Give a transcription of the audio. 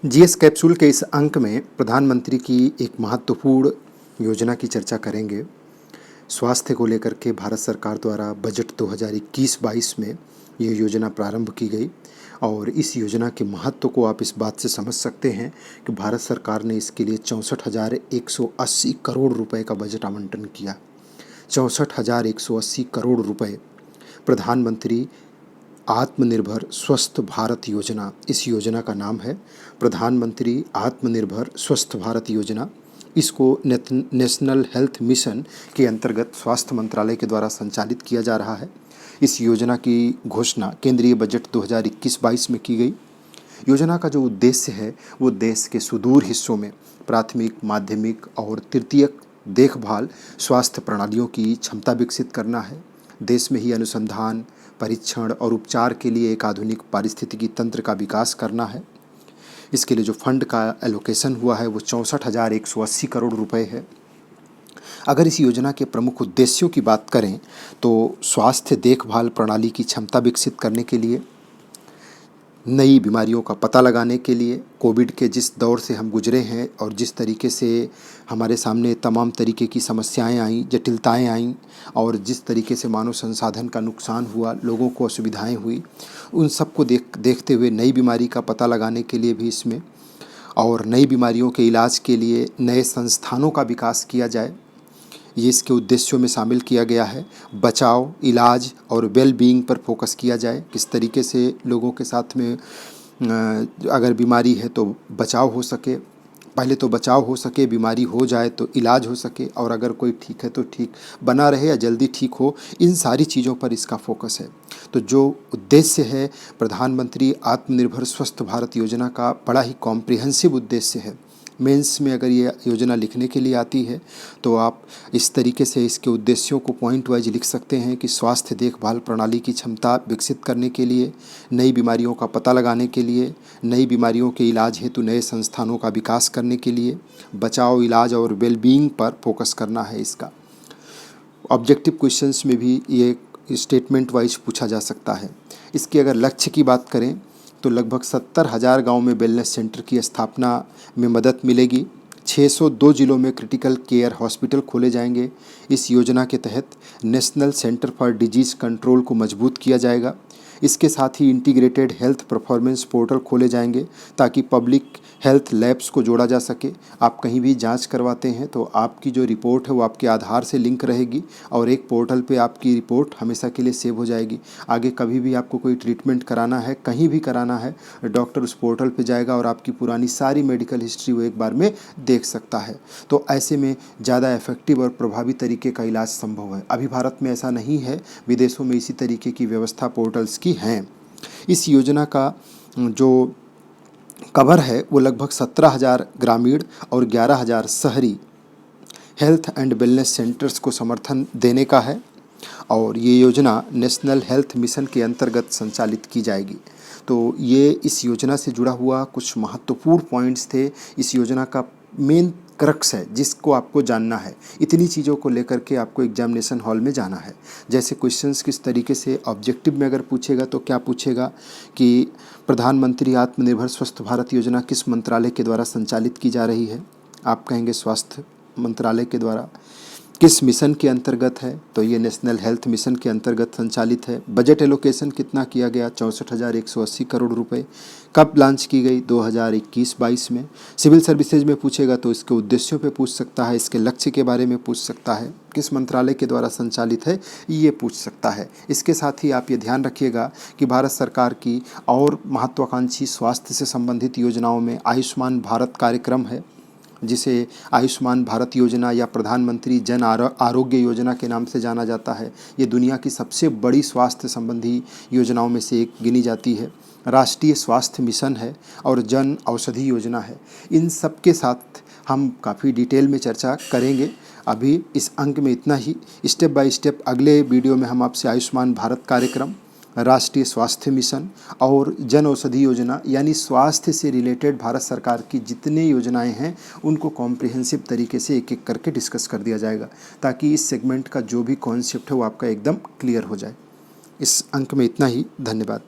GS capsule के इस अंक में प्रधानमंत्री की एक महत्वपूर्ण योजना की चर्चा करेंगे। स्वास्थ्य को लेकर के भारत सरकार द्वारा बजट 2021-22 में ये योजना प्रारंभ की गई और इस योजना के महत्व को आप इस बात से समझ सकते हैं कि भारत सरकार ने इसके लिए 64,180 करोड़ रुपए का बजट आवंटन किया। 64,180 करोड़ रुपए प्रधानमंत्री आत्मनिर्भर स्वस्थ भारत योजना, इस योजना का नाम है प्रधानमंत्री आत्मनिर्भर स्वस्थ भारत योजना। इसको नेशनल हेल्थ मिशन के अंतर्गत स्वास्थ्य मंत्रालय के द्वारा संचालित किया जा रहा है। इस योजना की घोषणा केंद्रीय बजट 2021-22 में की गई। योजना का जो उद्देश्य है वो देश के सुदूर हिस्सों में प्राथमिक, माध्यमिक और तृतीयक देखभाल स्वास्थ्य प्रणालियों की क्षमता विकसित करना है। देश में ही अनुसंधान, परीक्षण और उपचार के लिए एक आधुनिक पारिस्थितिकी तंत्र का विकास करना है। इसके लिए जो फंड का एलोकेशन हुआ है वो 64,180 करोड़ रुपए है। अगर इस योजना के प्रमुख उद्देश्यों की बात करें तो स्वास्थ्य देखभाल प्रणाली की क्षमता विकसित करने के लिए, नई बीमारियों का पता लगाने के लिए, कोविड के जिस दौर से हम गुजरे हैं और जिस तरीके से हमारे सामने तमाम तरीके की समस्याएं आईं, जटिलताएं आईं और जिस तरीके से मानव संसाधन का नुकसान हुआ, लोगों को असुविधाएं हुई, उन सब को देखते हुए नई बीमारी का पता लगाने के लिए भी इसमें और नई बीमारियों के इलाज के लिए नए संस्थानों का विकास किया जाए, ये इसके उद्देश्यों में शामिल किया गया है। बचाव, इलाज और वेल बीइंग पर फोकस किया जाए, किस तरीके से लोगों के साथ में अगर बीमारी है तो बचाव हो सके, पहले तो बचाव हो सके, बीमारी हो जाए तो इलाज हो सके और अगर कोई ठीक है तो ठीक बना रहे या जल्दी ठीक हो, इन सारी चीज़ों पर इसका फोकस है। तो जो उद्देश्य है प्रधानमंत्री आत्मनिर्भर स्वस्थ भारत योजना का, बड़ा ही कॉम्प्रिहेंसिव उद्देश्य है। मेंस में अगर ये योजना लिखने के लिए आती है तो आप इस तरीके से इसके उद्देश्यों को पॉइंट वाइज लिख सकते हैं कि स्वास्थ्य देखभाल प्रणाली की क्षमता विकसित करने के लिए, नई बीमारियों का पता लगाने के लिए, नई बीमारियों के इलाज हेतु नए संस्थानों का विकास करने के लिए, बचाव, इलाज और वेलबींग पर फोकस करना है इसका। ऑब्जेक्टिव क्वेश्चंस में भी ये स्टेटमेंट वाइज पूछा जा सकता है। इसके अगर लक्ष्य की बात करें तो लगभग 70,000 गाँव में वेलनेस सेंटर की स्थापना में मदद मिलेगी। 602 जिलों में क्रिटिकल केयर हॉस्पिटल खोले जाएंगे। इस योजना के तहत national centre for disease control को मजबूत किया जाएगा। इसके साथ ही इंटीग्रेटेड हेल्थ परफॉर्मेंस पोर्टल खोले जाएंगे ताकि पब्लिक हेल्थ लैब्स को जोड़ा जा सके। आप कहीं भी जांच करवाते हैं तो आपकी जो रिपोर्ट है वो आपके आधार से लिंक रहेगी और एक पोर्टल पे आपकी रिपोर्ट हमेशा के लिए सेव हो जाएगी। आगे कभी भी आपको कोई ट्रीटमेंट कराना है, कहीं भी कराना है, डॉक्टर उस पोर्टल पे जाएगा और आपकी पुरानी सारी मेडिकल हिस्ट्री वो एक बार में देख सकता है। तो ऐसे में ज़्यादा इफेक्टिव और प्रभावी तरीके का इलाज संभव है। अभी भारत में ऐसा नहीं है, विदेशों में इसी तरीके की व्यवस्था पोर्टल्स की हैं। इस योजना का जो कवर है वो लगभग 17,000 ग्रामीण और 11,000 शहरी हेल्थ एंड वेलनेस सेंटर्स को समर्थन देने का है और ये योजना नेशनल हेल्थ मिशन के अंतर्गत संचालित की जाएगी। तो ये इस योजना से जुड़ा हुआ कुछ महत्वपूर्ण पॉइंट्स थे। इस योजना का मेन क्रक्स है जिसको आपको जानना है। इतनी चीज़ों को लेकर के आपको एग्जामिनेशन हॉल में जाना है। जैसे क्वेश्चंस किस तरीके से ऑब्जेक्टिव में अगर पूछेगा तो क्या पूछेगा कि प्रधानमंत्री आत्मनिर्भर स्वस्थ भारत योजना किस मंत्रालय के द्वारा संचालित की जा रही है? आप कहेंगे स्वास्थ्य मंत्रालय के द्वारा। किस मिशन के अंतर्गत है? तो ये नेशनल हेल्थ मिशन के अंतर्गत संचालित है। बजट एलोकेशन कितना किया गया? 64,180 करोड़ रुपए। कब लॉन्च की गई? 2021-22 में। सिविल सर्विसेज में पूछेगा तो इसके उद्देश्यों पे पूछ सकता है, इसके लक्ष्य के बारे में पूछ सकता है, किस मंत्रालय के द्वारा संचालित है ये पूछ सकता है। इसके साथ ही आप ये ध्यान रखिएगा कि भारत सरकार की और महत्वाकांक्षी स्वास्थ्य से संबंधित योजनाओं में आयुष्मान भारत कार्यक्रम है, जिसे आयुष्मान भारत योजना या प्रधानमंत्री जन आरोग्य योजना के नाम से जाना जाता है। ये दुनिया की सबसे बड़ी स्वास्थ्य संबंधी योजनाओं में से एक गिनी जाती है। राष्ट्रीय स्वास्थ्य मिशन है और जन औषधि योजना है। इन सब के साथ हम काफ़ी डिटेल में चर्चा करेंगे। अभी इस अंक में इतना ही। स्टेप बाय स्टेप अगले वीडियो में हम आपसे आयुष्मान भारत कार्यक्रम, राष्ट्रीय स्वास्थ्य मिशन और जन औषधि योजना यानी स्वास्थ्य से रिलेटेड भारत सरकार की जितने योजनाएं हैं उनको कॉम्प्रिहेंसिव तरीके से एक एक करके डिस्कस कर दिया जाएगा ताकि इस सेगमेंट का जो भी कॉन्सेप्ट है वो आपका एकदम क्लियर हो जाए। इस अंक में इतना ही। धन्यवाद।